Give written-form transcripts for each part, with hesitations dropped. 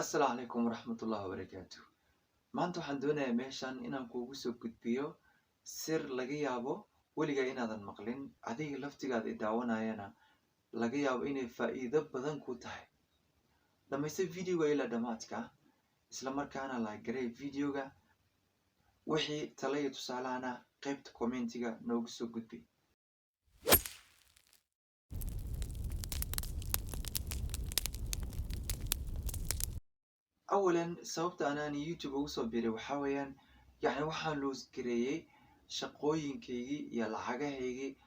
السلام عليكم ورحمة الله وبركاته. maanta waxaan doonayaa meeshan inaan kuugu soo gudbiyo sir laga yaabo weligaa inaadan maqlin adiga laftigaada i daawanayana laga yaabo inay faa'iido badan ku tahay. Dhamaysta videoga ilaa dhamaadka isla markaana like garee videoga wixii talo iyo tusaalahana qaybta commentiga noogu soo gudbi. أولاً sababta aan YouTube ugu soo biiray waxaa weeyaan waxaan loos gareeyay shaqooyinkaygii iyo lacagahaygii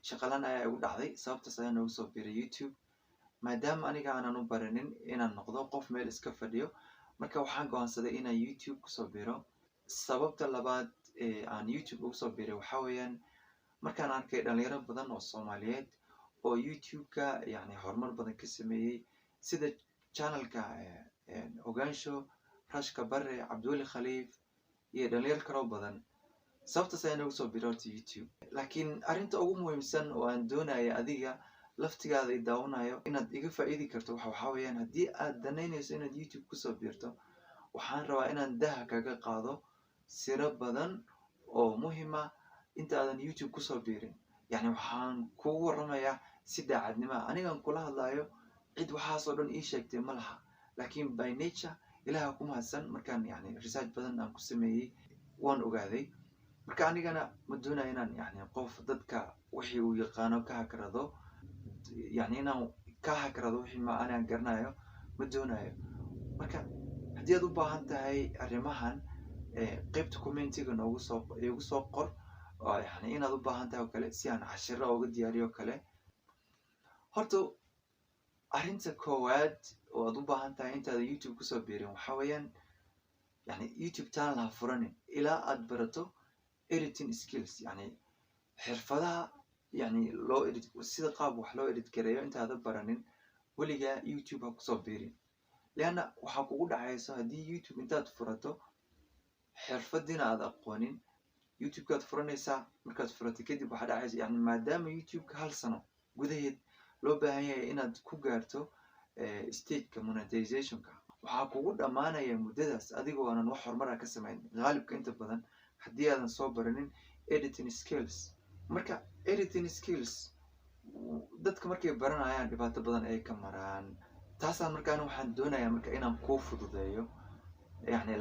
shaqo la'aan ayaa igu dhacday sababtaas ayaan ugu soo biiray YouTube maadaama aniga aanan u baranin inaan noqdo qof meel iska fadhiyo marka waxaan go'aansaday inaan YouTube kusoo biiro. Sababta labaad ee aan YouTube ugu soo biiray waxaa weeyaan markaan arkay dhalinyaro badan oo Soomaaliyeed oo YouTube-ka horumar badan ka sameeyay sida channelka Ogaansho, Rashka Barre, Cabdulle Khaliif iyo dhalinyaro kale oo badan. Sababtaas ayaan ugu soo biiray horta YouTube. Laakiin arrinta ugu muhiimsan oo aan doonayo adiga laftigaada i daawanayo inaad iga faa'iidi karto waxaa weeyaan haddii aad danaynayso inaad YouTube kusoo biirto waxaan rabaa inaan daha kaga qaado siro badan oo muhiim ah inta aadan YouTube kusoo biirin. Waxaan kugu warramayaa si daacadnimo ah anigaan kula hadlayo cid waxaas oo dhan ii sheegtay ma laha laakiin by nature ilaaha ku mahadsan markaan research badan aan ku sameeyay waan ogaaday marka anigana ma doonayo inaan qof dadka wixii uu yaqaano ka hakrado inaan ka hakrado wixii ma anaan garanayo ma doonayo. Marka haddii aad u baahan tahay arrimahan qaybta commentiga igu soo qor oo inaad u baahan tahay oo kale si aan cashiro uga diyaariyo kale. Horta arrinta koowaad oo aad u baahan tahay intaada YouTube kusoo biirin waxaa weeyaan YouTube channel ha furanin ilaa aad barato editing skills xirfadaha loo edit sida qaab wax loo edit gareeyo intaada baranin weligaa YouTube ha kusoo biirin leanna waxaa kugu dhacayso haddii YouTube intaad furato xirfadiina aad aqoonin YouTube-kaad furanaysaa markaad furato kadib waxaa dhacaysa maadaama YouTube-ka hal sano gudaheed loo baahan yahay inaad ku gaarto stageka monetizationka waxaa kugu dhammaanaya muddadaas adigoo aanan wax horumar ka samayn qaalibka inta badan haddii aadan soo baranin editing skills. Marka editing skills dadka markay baranayaan dhibaato badan ay ka maraan taasaan markaan waxaan doonayaa marka inaan kuu fududeeyo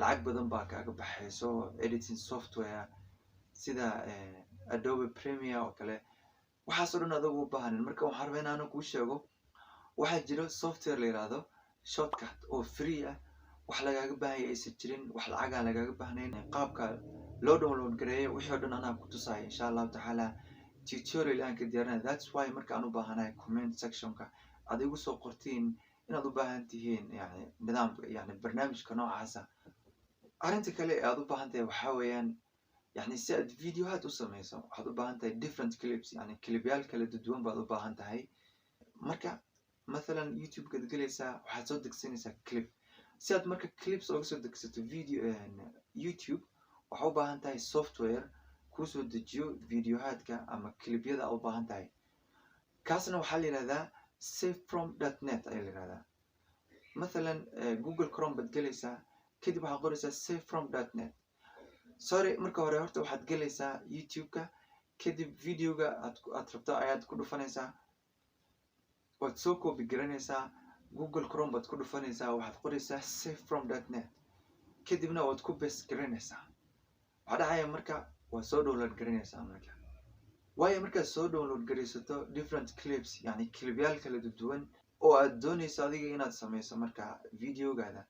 lacag badan baa kaaga baxayso editing software sida Adobe Premiere oo kale waxaas oo dhan adigu u baahanin marka waxaan rabaa inaan kuu sheego waxaa jiro software la yiraahdo shortcut oo free ah wax lagaaga baahan yahay aysan jirin wax lacag aan lagaaga baahnayn qaabka loo download gareeyo wixii oo dhan anaa ku tusaayo insha Allah tacaala tutorial aan ka diyaarinayo. That's why marka aan u baahanahay comment sectionka aad igu soo qortiin inaad u baahan tihiin nidaam barnaamijka noocaasa. Arrinta kale ee aad u baahan tahay waxaa weeyaan si aad videohaad u samayso waxaad u baahan tahay different clips clipyaal kala duwan baad u baahan tahay. Marka mathalan YouTube-kaad galaysaa waxaad soo degsanaysaa clip si aad marka clips uga soo degsato video YouTube waxaa u baahan tahay software kuu soo dejiyo videohaadka ama clipyada aad u baahan tahay kaasna waxaa la yidhahdaa savefrom.net ayaa la yidhahdaa. Mathalan Google Chrome baad galaysaa kadib waxaad qoraysaa savefrom.net. Sorry marka hore horta waxaad galaysaa YouTube-ka kadib videoga aad rabto ayaad ku dhufanaysaa waad soo copy garanaysaa Google Chrome baad ku dhufanaysaa waxaad qoraysaa savefrom.net kadibna waad ku paste garanaysaa waxaa dhacaya marka waad soo download garanaysaa marka waayo markaad soo download garaysato different clips clipyaal kala duwan oo aad doonayso adiga inaad samayso marka videogaada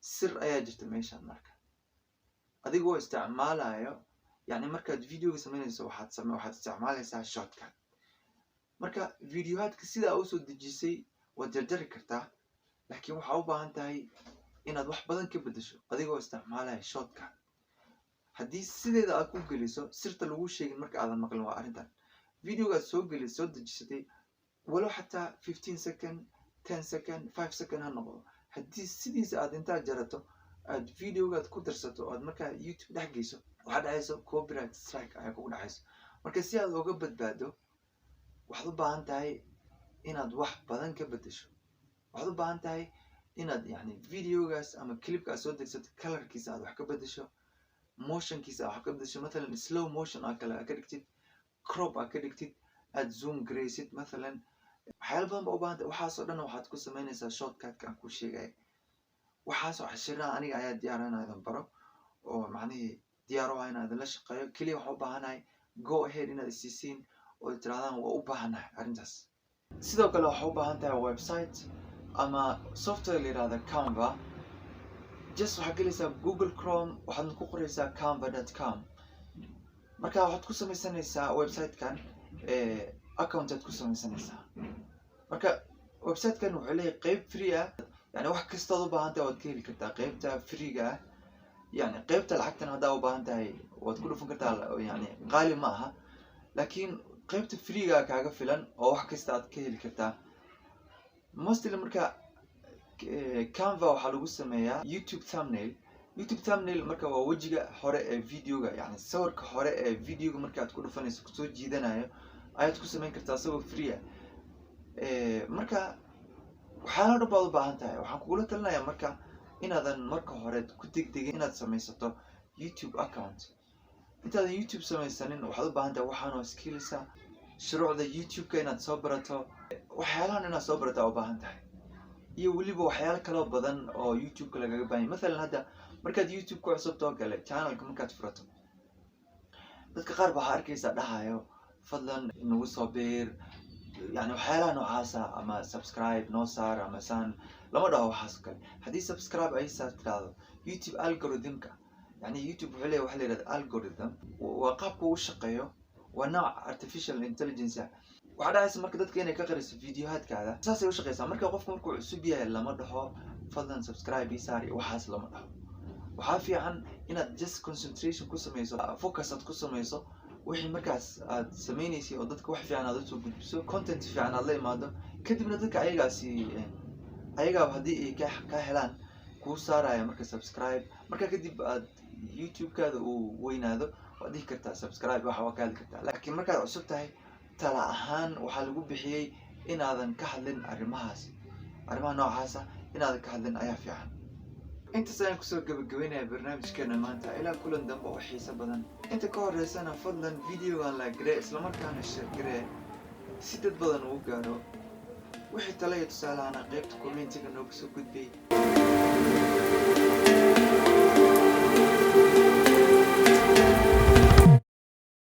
sir ayaa jirta meeshan marka adigoo isticmaalayo markaad videoga samaynayso waxaad isticmaalaysaa shortcut. Marka videohaadka sidaa u soo dejisay waad jarjari kartaa laakiin waxaa u baahan tahay inaad wax badan ka beddesho adigoo isticmaalaya shortcut. haddii sideeda aad ku geliso sirta lagu sheegin marka aadan maqlin waa arrintan videogaad soo dejisatay walow xataa 15 second 10 second 5 second ha noqdo haddii sidiisa aad intaad jarato aad videogaad ku darsato aad markaa YouTube dhex geyso waxaa dhacayso copyright strike ayaa kugu dhacayso. Marka si aad uga badbaado waxaad u baahan tahay inaad wax badan ka beddesho waxaad u baahan tahay inaad yani videogaas ama clipka aad soo degsatid colorkiisa aad wax ka bedesho, motionkiisa aad wax ka bedesho, mathalan slow motion aad kale aad ka dhigtid, crop aad ka dhigtid, aad zoom garaysid mathalan. waxyaala badan ba u baahantay. waxaasoo dhan waxaad ku samaynaysaa shortcutka aan ku sheegay. waxaasoo cashiraha aniga ayaa diyaar inaadan baro oo macnihii diyaar u ah inaadan la shaqeeyo. keliya waxaan u baahanahay go ahead inaad isiisiin oo tirahdaan waa u baahanahay arrintaas. sidoo kale waxaa u baahan tahay website ama software la yirahdo Canva. just waxaad gelaysaa Google Chrome, waxaadna ku qoraysaa canva.com. marka waxaad ku samaysanaysaa website-kan account aad ku samaysanaysaa. marka website-kan wuxuu leeyahay qeyb free ah, yani wax kastaad u baahan tahay waad ka heli kartaa qeybta free-ga ah. yani qeybta lacagtan haddaa u baahan tahay waad ku dhufan kartaa, yani qaali ma aha, laakiin qeybta free-ga kaaga filan oo wax kasta aad ka heli kartaa. mostly marka Canva waxaa lagu sameeyaa YouTube thumbnail. YouTube thumbnail marka waa wejiga hore ee videoga, yani sawirka hore ee videoga markaad ku dhufanayso kusoo jiidanayo ayaad ku samayn kartaa isagoo free ah. marka waxyaala dhan baad u baahan tahay. waxaan kugula talinayaa marka inaadan marka hore ku degdegin inaad samaysato YouTube account. intaadan YouTube samaysanin waxaad u baahan tahay waxaanoo skillsa, shuruucda YouTube-ka inaad soo barato, waxyaalahan inaad soo barataa u baahan tahay, iyo weliba waxyaalo kaloo badan oo YouTube-ka lagaga baahan yahay. mathalan hadda markaad YouTube ku cusubto oo kale channelka markaad furato, dadka qaar baa arkaysaa dhahayo fadlan nagu soo biir, yani waxyaalaha noocaasa, ama subscribe noo saar, ama saan lama dhaho waxaas kale. haddii subscribe ay saa tirahdo YouTube algorithmka, yani YouTube wuxuu leeyahay waxa la yirahdo algorithm, waa qaabka uu shaqeeyo, waa nooc artificial intelligence ah. waxaa dhacaysa marka dadka inay ka qariso videohaadkaada, saasay u shaqeysaa. marka qofka markuu cusub yahay lama dhaho fadlan subscribe ii saar iyo waxaas lama dhaho. waxaa fiican inaad just concentration ku samayso, focus aad ku samayso wixii markaas aad sameynaysay, oo dadka wax fiican aad usoo gudbiso, content fiican aad la imaado, kadibna dadka ayagaaba haddii ay ka helaan kuu saaraya marka subscribe. marka kadib aad YouTube-kaada uu weynaado waad dhihi kartaa subscribe, waxa waa ka heli kartaa. laakiin markaad cusub tahay, tala ahaan waxaa lagu bixiyey inaadan ka hadlin arrimaha noocaasa, inaadan ka hadlin ayaa fiican. intaas ayaan kusoo gabagabeynaya barnaamijkeena maanta. ilaa kulan dambe oo xiiso badan. inta ka horeysana fadlan videogan la garee, islamarkaana share garee si dad badan uu gaaro. wixii tala iyo tusaale ana qaybta commentiga noogu soo gudbiyey.